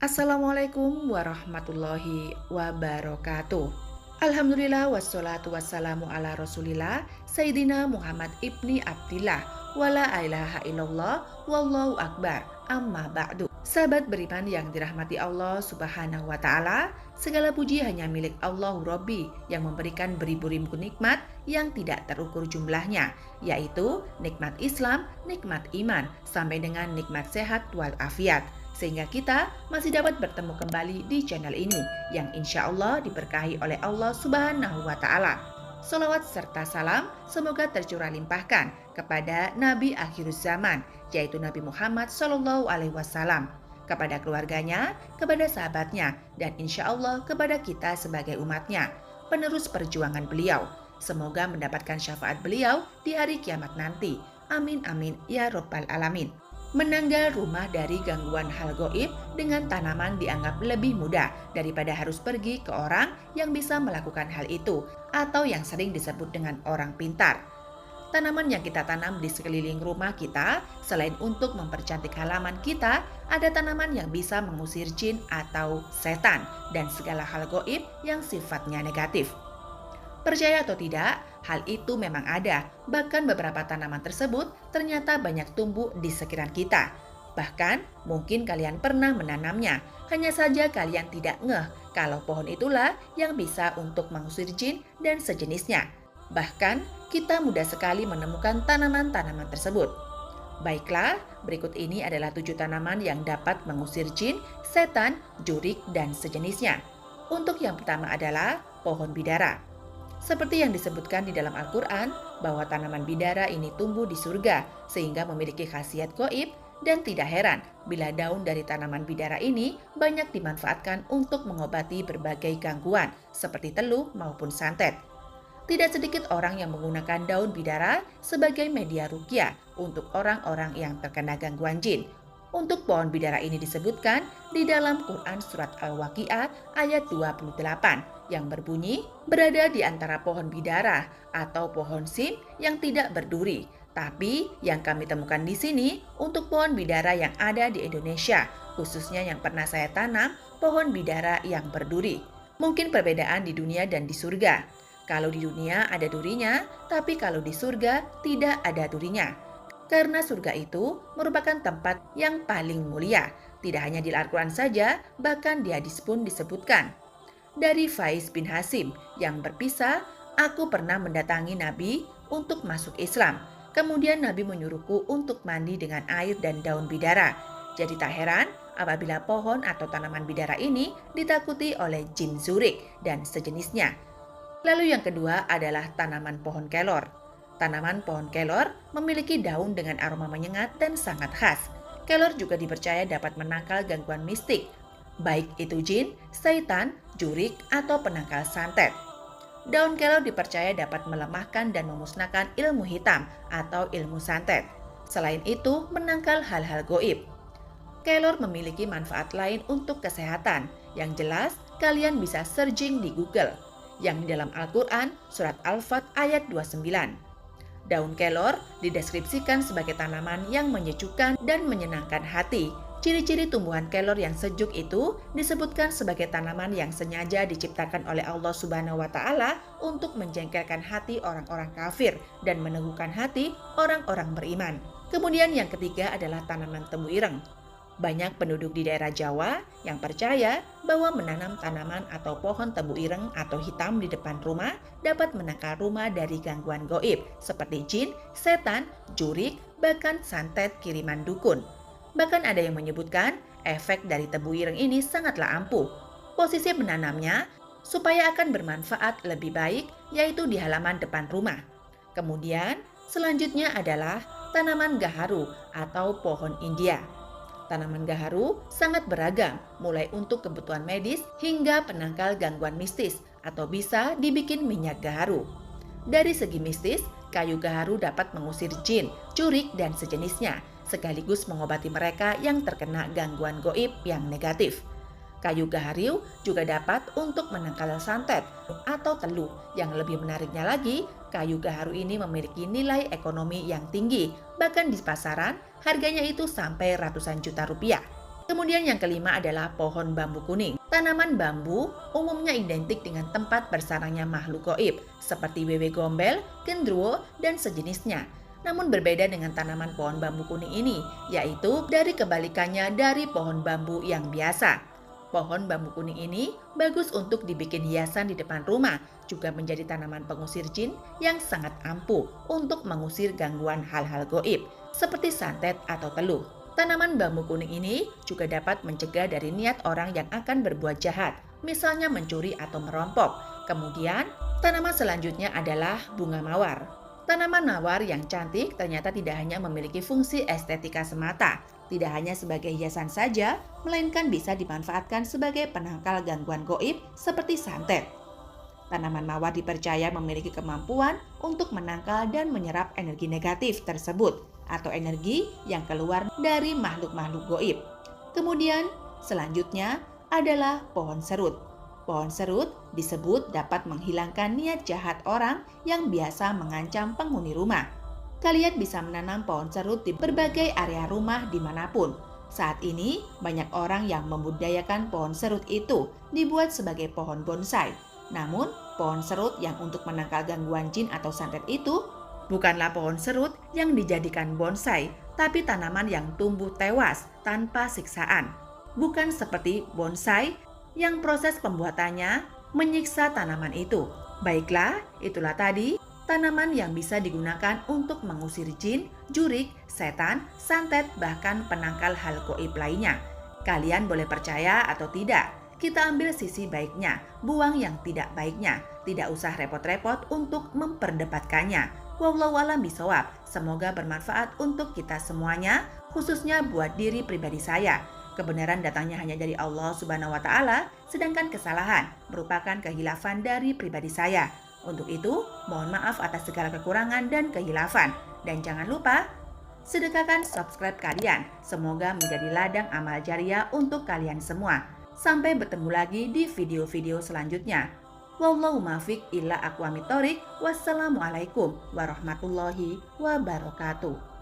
Assalamualaikum warahmatullahi wabarakatuh. Alhamdulillah wassalatu wassalamu ala rasulillah Sayyidina Muhammad ibni Abdillah wala ilaha illallah wallahu akbar amma ba'du. Sahabat beriman yang dirahmati Allah subhanahu wa ta'ala, segala puji hanya milik Allahu Rabbi yang memberikan beribu-ribu nikmat yang tidak terukur jumlahnya, yaitu nikmat Islam, nikmat iman, sampai dengan nikmat sehat walafiat, sehingga kita masih dapat bertemu kembali di channel ini yang insya Allah diberkahi oleh Allah Subhanahu wa Ta'ala. Salawat serta salam semoga tercurah limpahkan kepada Nabi akhir zaman, yaitu Nabi Muhammad Shallallahu Alaihi Wasallam, kepada keluarganya, kepada sahabatnya, dan insya Allah kepada kita sebagai umatnya, penerus perjuangan beliau. Semoga mendapatkan syafaat beliau di hari kiamat nanti. Amin amin ya robbal alamin. Menanggal rumah dari gangguan hal goib dengan tanaman dianggap lebih mudah daripada harus pergi ke orang yang bisa melakukan hal itu atau yang sering disebut dengan orang pintar. Tanaman yang kita tanam di sekeliling rumah kita, selain untuk mempercantik halaman kita, ada tanaman yang bisa mengusir jin atau setan dan segala hal goib yang sifatnya negatif. Percaya atau tidak, hal itu memang ada. Bahkan beberapa tanaman tersebut ternyata banyak tumbuh di sekitar kita. Bahkan mungkin kalian pernah menanamnya, hanya saja kalian tidak ngeh kalau pohon itulah yang bisa untuk mengusir jin dan sejenisnya. Bahkan kita mudah sekali menemukan tanaman-tanaman tersebut. Baiklah, berikut ini adalah 7 tanaman yang dapat mengusir jin, setan, jurik, dan sejenisnya. Untuk yang pertama adalah pohon bidara. Seperti yang disebutkan di dalam Al-Quran, bahwa tanaman bidara ini tumbuh di surga, sehingga memiliki khasiat goib, dan tidak heran bila daun dari tanaman bidara ini banyak dimanfaatkan untuk mengobati berbagai gangguan, seperti teluh maupun santet. Tidak sedikit orang yang menggunakan daun bidara sebagai media ruqyah untuk orang-orang yang terkena gangguan jin. Untuk pohon bidara ini disebutkan di dalam Quran Surat Al-Waqiah ayat 28 yang berbunyi, berada di antara pohon bidara atau pohon sim yang tidak berduri. Tapi yang kami temukan di sini untuk pohon bidara yang ada di Indonesia, khususnya yang pernah saya tanam, pohon bidara yang berduri. Mungkin perbedaan di dunia dan di surga. Kalau di dunia ada durinya, tapi kalau di surga tidak ada durinya. Karena surga itu merupakan tempat yang paling mulia. Tidak hanya di Al-Quran saja, bahkan di hadis pun disebutkan. Dari Faiz bin Hasim yang berpisah, aku pernah mendatangi Nabi untuk masuk Islam. Kemudian Nabi menyuruhku untuk mandi dengan air dan daun bidara. Jadi tak heran apabila pohon atau tanaman bidara ini ditakuti oleh jin zurik dan sejenisnya. Lalu yang kedua adalah tanaman pohon kelor. Tanaman pohon kelor memiliki daun dengan aroma menyengat dan sangat khas. Kelor juga dipercaya dapat menangkal gangguan mistik, baik itu jin, setan, jurik, atau penangkal santet. Daun kelor dipercaya dapat melemahkan dan memusnahkan ilmu hitam atau ilmu santet. Selain itu, menangkal hal-hal goib. Kelor memiliki manfaat lain untuk kesehatan. Yang jelas, kalian bisa searching di Google, yang di dalam Al-Quran Surat Al-Fat ayat 29. Daun kelor dideskripsikan sebagai tanaman yang menyejukkan dan menyenangkan hati. Ciri-ciri tumbuhan kelor yang sejuk itu disebutkan sebagai tanaman yang sengaja diciptakan oleh Allah Subhanahu wa Ta'ala untuk menjengkelkan hati orang-orang kafir dan meneguhkan hati orang-orang beriman. Kemudian yang ketiga adalah tanaman tebu ireng. Banyak penduduk di daerah Jawa yang percaya bahwa menanam tanaman atau pohon tebu ireng atau hitam di depan rumah dapat menangkal rumah dari gangguan goib seperti jin, setan, jurik, bahkan santet kiriman dukun. Bahkan ada yang menyebutkan efek dari tebu ireng ini sangatlah ampuh. Posisi menanamnya supaya akan bermanfaat lebih baik, yaitu di halaman depan rumah. Kemudian selanjutnya adalah tanaman gaharu atau pohon India. Tanaman gaharu sangat beragam, mulai untuk kebutuhan medis hingga penangkal gangguan mistis atau bisa dibikin minyak gaharu. Dari segi mistis, kayu gaharu dapat mengusir jin, jurik, dan sejenisnya, sekaligus mengobati mereka yang terkena gangguan goib yang negatif. Kayu gaharu juga dapat untuk menangkal santet atau teluh. Yang lebih menariknya lagi, kayu gaharu ini memiliki nilai ekonomi yang tinggi. Bahkan di pasaran, harganya itu sampai ratusan juta rupiah. Kemudian yang kelima adalah pohon bambu kuning. Tanaman bambu umumnya identik dengan tempat bersarangnya makhluk gaib seperti wewe gombel, gendruwo, dan sejenisnya. Namun berbeda dengan tanaman pohon bambu kuning ini, yaitu dari kebalikannya dari pohon bambu yang biasa. Pohon bambu kuning ini bagus untuk dibikin hiasan di depan rumah, juga menjadi tanaman pengusir jin yang sangat ampuh untuk mengusir gangguan hal-hal gaib, seperti santet atau teluh. Tanaman bambu kuning ini juga dapat mencegah dari niat orang yang akan berbuat jahat, misalnya mencuri atau merampok. Kemudian, tanaman selanjutnya adalah bunga mawar. Tanaman mawar yang cantik ternyata tidak hanya memiliki fungsi estetika semata, tidak hanya sebagai hiasan saja, melainkan bisa dimanfaatkan sebagai penangkal gangguan gaib seperti santet. Tanaman mawar dipercaya memiliki kemampuan untuk menangkal dan menyerap energi negatif tersebut atau energi yang keluar dari makhluk-makhluk gaib. Kemudian, selanjutnya adalah pohon serut. Pohon serut disebut dapat menghilangkan niat jahat orang yang biasa mengancam penghuni rumah. Kalian bisa menanam pohon serut di berbagai area rumah dimanapun. Saat ini, banyak orang yang membudidayakan pohon serut itu dibuat sebagai pohon bonsai. Namun, pohon serut yang untuk menangkal gangguan jin atau santet itu bukanlah pohon serut yang dijadikan bonsai, tapi tanaman yang tumbuh tewas tanpa siksaan. Bukan seperti bonsai yang proses pembuatannya menyiksa tanaman itu. Baiklah, itulah tadi tanaman yang bisa digunakan untuk mengusir jin, jurik, setan, santet, bahkan penangkal hal gaib lainnya. Kalian boleh percaya atau tidak. Kita ambil sisi baiknya, buang yang tidak baiknya. Tidak usah repot-repot untuk memperdebatkannya. Wallahu a'lam bishawab. Semoga bermanfaat untuk kita semuanya, khususnya buat diri pribadi saya. Kebenaran datangnya hanya dari Allah Subhanahu wa Ta'ala, sedangkan kesalahan merupakan kehilafan dari pribadi saya. Untuk itu, mohon maaf atas segala kekurangan dan kehilafan. Dan jangan lupa sedekahkan subscribe kalian. Semoga menjadi ladang amal jariah untuk kalian semua. Sampai bertemu lagi di video-video selanjutnya. Wallahu muwaffiq ila aqwamit thoriq. Wassalamualaikum warahmatullahi wabarakatuh.